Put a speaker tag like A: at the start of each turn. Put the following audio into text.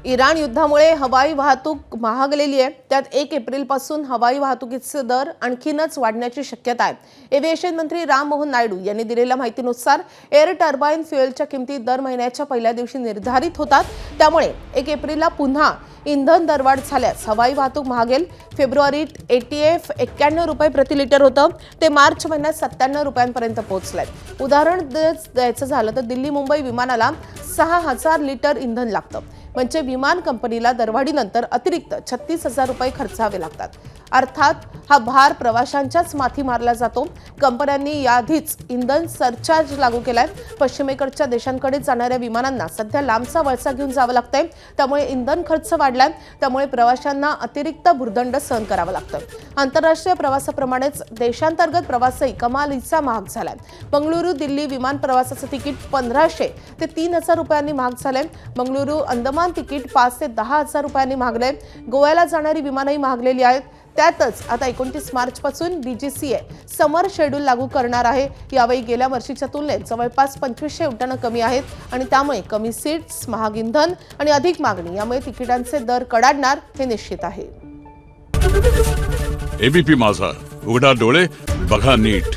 A: Iran युद्धामुळे हवाई वाहतूक महागलेली आहे। त्यात 1 एप्रिलपासून हवाई वाहतुकीचे दर आणखीनच वाढण्याची शक्यता आहे। एव्हिएशन मंत्री राम मोहन नायडू यांनी दिलेल्या माहितीनुसार एअर टर्बाइन फ्युएलच्या किमती दर महिन्याच्या पहिल्या दिवशी निर्धारित होतात। त्यामुळे 1 एप्रिलला पुन्हा इंधन दरवाढ झाल्यास हवाई वाहतूक महागेल। फेब्रुवारीत ATF 91 रुपये प्रति लिटर होतं, ते मार्च महिन्यात 97 रुपयांपर्यंत पोहोचलंय। उदाहरण द्यायचं झालं तर दिल्ली मुंबई विमानाला 6000 लिटर इंधन लागतं, म्हणजे विमान कंपनीला दरवाढीनंतर अतिरिक्त 36,000 रुपये खर्चावे लागतात। अर्थात हा भार प्रवाशांच्याच माथी मारला जातो। कंपन्यांनी याआधीच इंधन सरचार्ज लागू केलाय। पश्चिमेकडच्या देशांकडे जाणाऱ्या विमानांना सध्या लांबचा वळसा घेऊन जावं लागतंय, त्यामुळे इंधन खर्च वाढलाय। त्यामुळे प्रवाशांना अतिरिक्त भुर्दंड सहन करावा लागतोय। आंतरराष्ट्रीय प्रवासाप्रमाणेच देशांतर्गत प्रवासही कमालीचा महाग झालाय। बंगळुरू दिल्ली विमान प्रवासाचं तिकीट 1500 ते 3000 रुपयांनी महाग झालंय। बंगळुरू अंदमान तिकीट 5 ते 10,000 रुपयांनी महागलंय। गोव्याला जाणारी विमानही महागलेली आहेत। त्यातच आता 29 मार्च पासून DGCA समर शेड्यूल लागू करणार आहे। यावेळी गेल्या वर्षीच्या तुलनेत जवळपास 2500 उड्डाणं कमी आहेत आणि त्यामुळे कमी सीट्स, महाग इंधन आणि अधिक मागणी यामुळे तिकिटांचे दर कडाडणार हे निश्चित आहे।
B: ABP माझा, उघडा डोळे बघा नीट।